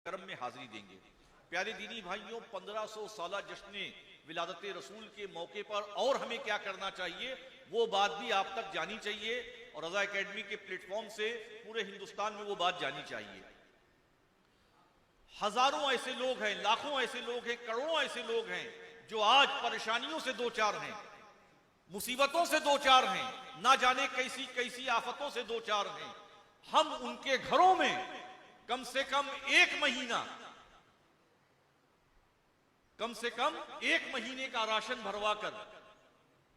करम में हाजिरी देंगे। प्यारे दीनी भाइयों, 1500 साल जश्न विलादत रसूल के मौके पर और हमें क्या करना चाहिए वो बात भी आप तक जानी चाहिए और रज़ा एकेडमी के प्लेटफॉर्म से पूरे हिंदुस्तान में वो बात जानी चाहिए। हजारों ऐसे लोग हैं, लाखों ऐसे लोग हैं, करोड़ों ऐसे लोग हैं जो आज परेशानियों से दो चार हैं, मुसीबतों से दो चार हैं, ना जाने कैसी कैसी आफतों से दो चार हैं। हम उनके घरों में कम से कम एक महीने का राशन भरवा कर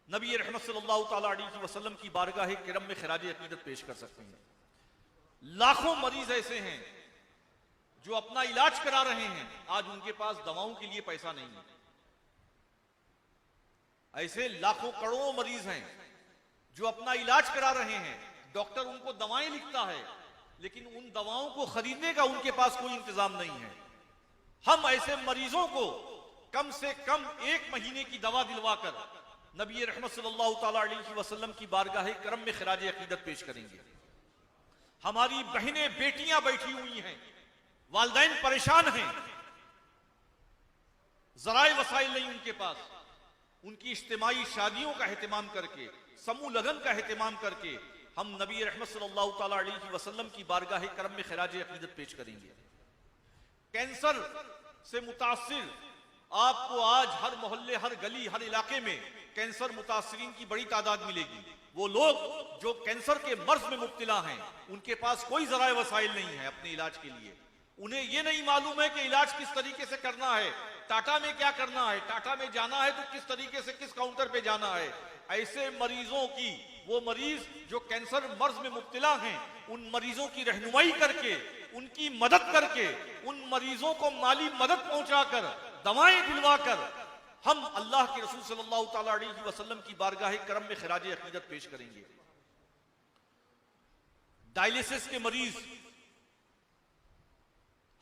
नबी रहमत सल्लल्लाहु ताला अलैहि वसल्लम की बारगाह करम में खिराज अकीदत पेश कर सकते हैं। लाखों मरीज ऐसे हैं जो अपना इलाज करा रहे हैं, आज उनके पास दवाओं के लिए पैसा नहीं है। ऐसे लाखों करोड़ों मरीज हैं जो अपना इलाज करा रहे हैं, डॉक्टर उनको दवाएं लिखता है लेकिन उन दवाओं को खरीदने का उनके पास कोई इंतजाम नहीं है। हम ऐसे मरीजों को कम से कम एक महीने की दवा दिलवाकर नबी रहमत सल्लल्लाहु ताला अलैहि वसल्लम की बारगाह करम में खिराज अकीदत पेश करेंगे। हमारी बहनें बेटियां बैठी हुई हैं, वालिदैन परेशान हैं, जराए वसाइल नहीं उनके पास, उनकी इज्तिमाई शादियों का एहतमाम करके, समूह लगन का एहतमाम करके हम नबी रहमत सल्लल्लाहु ताला अलैहि वसल्लम की बारगाह करम में खिराज अकीदत पेश करेंगे। कैंसर से मुतासिर आपको आज हर मोहल्ले, हर गली, हर इलाके में कैंसर मुतासिरीन की बड़ी तादाद मिलेगी। वो लोग जो कैंसर के मर्ज में मुब्तला हैं, उनके पास कोई जराए वसाइल नहीं है अपने इलाज के लिए। उन्हें ये नहीं मालूम है कि इलाज किस तरीके से करना है, टाटा में क्या करना है, टाटा में जाना है तो किस तरीके से किस काउंटर पे जाना है। ऐसे मरीजों की, वो मरीज जो कैंसर मर्ज में मुब्तला हैं, उन मरीजों की रहनुमाई करके, उनकी मदद करके, उन मरीजों को माली मदद पहुंचाकर, दवाएं दिलवाकर हम अल्लाह के रसूल सल्लल्लाहु ताला अलैहि वसल्लम की बारगाह करम में खिराज अकीदत पेश करेंगे। डायलिसिस के मरीज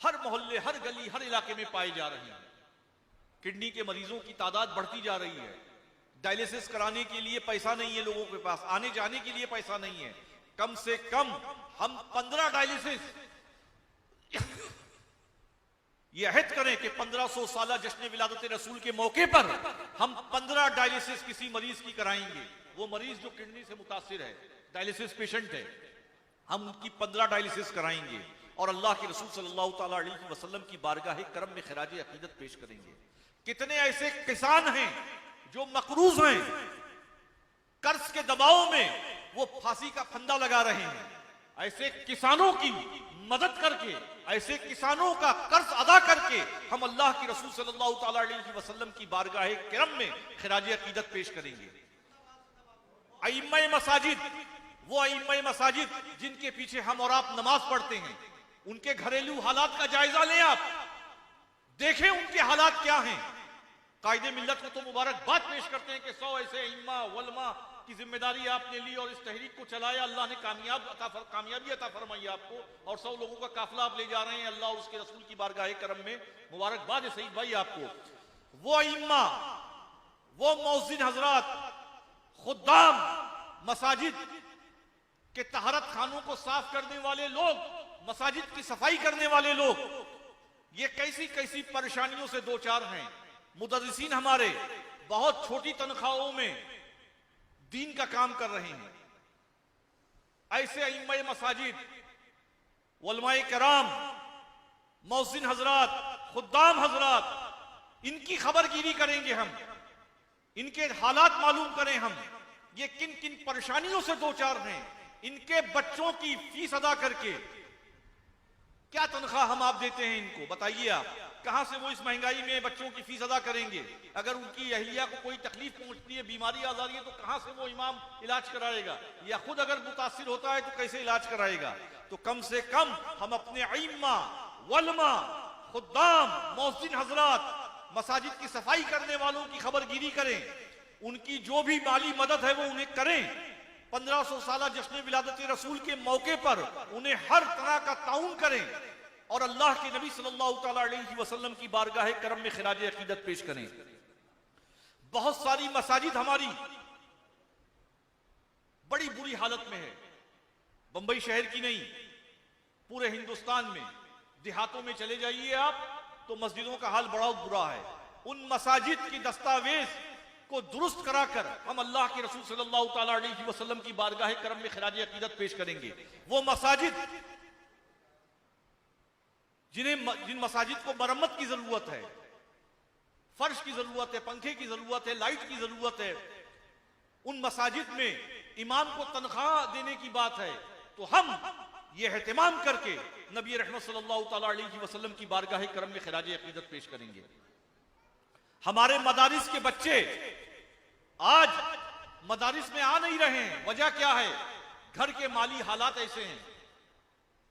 हर मोहल्ले, हर गली, हर इलाके में पाए जा रहे हैं। किडनी के मरीजों की तादाद बढ़ती जा रही है। डायलिसिस कराने के लिए पैसा नहीं है लोगों के पास, आने जाने के लिए पैसा नहीं है। कम से कम हम 15 डायलिसिस ये अहद करें कि 1500 साल जश्न विलादत रसूल के मौके पर हम 15 डायलिसिस किसी मरीज की कराएंगे। वो मरीज जो किडनी से मुतासिर है, डायलिसिस पेशेंट है, हम उनकी 15 डायलिसिस कराएंगे और अल्लाह के रसूल सल्लल्लाहु ताला अलैहि वसल्लम की बारगाह करम में खिराज अकीदत पेश करेंगे। कितने ऐसे किसान हैं जो मकरूज हैं, कर्ज के दबाव में वो फांसी का फंदा लगा रहे हैं। ऐसे किसानों की मदद करके, ऐसे किसानों का कर्ज अदा करके हम अल्लाह के रसूल सल्लल्लाहु ताला अलैहि वसल्लम की बारगाह करम में खिराज अकीदत पेश करेंगे। अइम्मा मसाजिद, वो अइम्मा मसाजिद जिनके पीछे हम और आप नमाज पढ़ते हैं, उनके घरेलू हालात का जायजा लें, आप देखें उनके हालात क्या हैं। कायदे मिल्लत को तो मुबारकबाद पेश करते हैं कि 100 ऐसे इम्मा वलमा की जिम्मेदारी आपने ली और इस तहरीक को चलाया, अल्लाह ने कामयाबी अता फरमाई आपको और 100 लोगों का काफिला आप ले जा रहे हैं अल्लाह और उसके रसूल की बारगाह करम में। मुबारकबाद है सईद भाई आपको। वो इम्मा, वो मौज़िन हजरात, खुद्दाम मसाजिद के तहरत खानों को साफ करने वाले लोग, मसाजिद की सफाई करने वाले लोग, ये कैसी कैसी परेशानियों से दो चार हैं। मुदर्रिसीन हमारे बहुत छोटी तनख्वाहों में दीन का काम कर रहे हैं। ऐसे अइम्मा मसाजिद, उलमाए कराम, मौज़िन हजरात, खुद्दाम हजरात, इनकी खबरगिरी करेंगे हम, इनके हालात मालूम करें हम, ये किन किन परेशानियों से दो चार हैं। इनके बच्चों की फीस अदा करके क्या तनख्वाह हम आप देते हैं इनको, बताइए आप कहां से वो इस महंगाई में बच्चों की फीस अदा करेंगे। अगर उनकी अहलिया को कोई तकलीफ पहुंचती है, बीमारी आ रही है, तो कहां से वो इमाम इलाज कराएगा, या खुद अगर मुतासिर होता है तो कैसे इलाज कराएगा। तो कम से कम हम अपने अइम्मा, वलमा, खुद्दाम, मौज़िन हजरात, मसाजिद की सफाई करने वालों की खबरगिरी करें, उनकी जो भी माली मदद है वो उन्हें करें। 1500 साल जश्न विलादत रसूल के मौके पर उन्हें हर तरह का ताउन करें और अल्लाह के नबी सल्लल्लाहु ताला अलैहि वसल्लम की बारगाह करम में खिराज अकीदत पेश करें। बहुत सारी मसाजिद हमारी बड़ी बुरी हालत में है, बंबई शहर की नहीं, पूरे हिंदुस्तान में देहातों में चले जाइए आप तो मस्जिदों का हाल बड़ा बुरा है। उन मसाजिद की दस्तावेज को दुरुस्त कराकर हम अल्लाह के रसूल सल्लल्लाहु ताला अलैहि वसल्लम की बारगाह करम में खिराज अकीदत पेश करेंगे। वो मसाजिद जिन मसाजिद को मरम्मत की जरूरत है, फर्श की जरूरत है, पंखे की जरूरत है, लाइट की जरूरत है, उन मसाजिद में इमाम को तनख्वाह देने की बात है, तो हम ये एहतमाम करके नबी रहमत सल्लल्लाहु ताला अलैहि वसल्लम की बारगाह करम में खिराज अकीदत पेश करेंगे। हमारे मदारिस के बच्चे आज मदारिस में आ नहीं रहे हैं। वजह क्या है? घर के माली हालात ऐसे हैं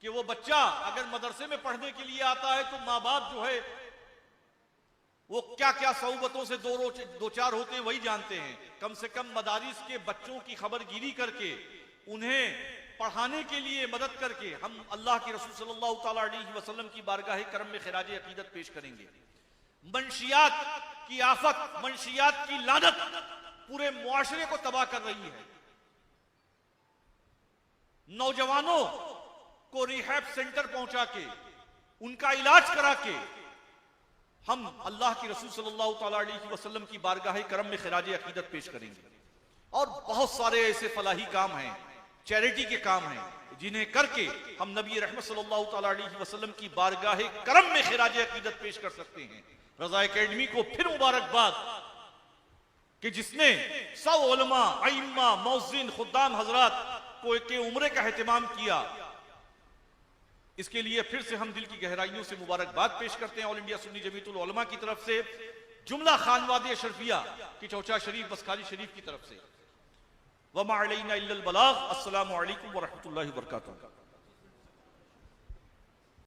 कि वो बच्चा अगर मदरसे में पढ़ने के लिए आता है तो माँ बाप जो है वो क्या क्या सऊबतों से दो चार होते हैं वही जानते हैं। कम से कम मदारिस के बच्चों की खबरगिरी करके उन्हें पढ़ाने के लिए मदद करके हम अल्लाह के रसूल सल्लल्लाहु ताला अलैहि वसल्लम की बारगाह करम में खिराज अकीदत पेश करेंगे। मंशियात की आफत, मंशियात की लानत पूरे मुआशरे को तबाह कर रही है। नौजवानों को रिहैब सेंटर पहुंचा के उनका इलाज करा के हम अल्लाह के रसूल सल्लल्लाहु ताला अलैहि वसल्लम की बारगाह करम में खिराज अकीदत पेश करेंगे। और बहुत सारे ऐसे फलाही काम हैं, चैरिटी के काम हैं, जिन्हें करके हम नबी रहमत सल्लल्लाहु ताला अलैहि वसल्लम की बारगाह करम में खिराज अकीदत पेश कर सकते हैं। रज़ा एकेडमी को फिर मुबारकबाद कि जिसने 100 उलमा, अइम्मा, मौज़िन, खुद्दाम हजरात को के उम्रे का एहतमाम किया। इसके लिए फिर से हम दिल की गहराइयों से मुबारकबाद पेश करते हैं ऑल इंडिया सुन्नी जमीयतुल उलमा की तरफ से, जुमला खानवाद अशरफिया की चौचा शरीफ बसखाली शरीफ की तरफ से। वमा अलैना इल्लल बलाग। अस्सलामु अलैकुम व रहमतुल्लाहि व बरकातुहू।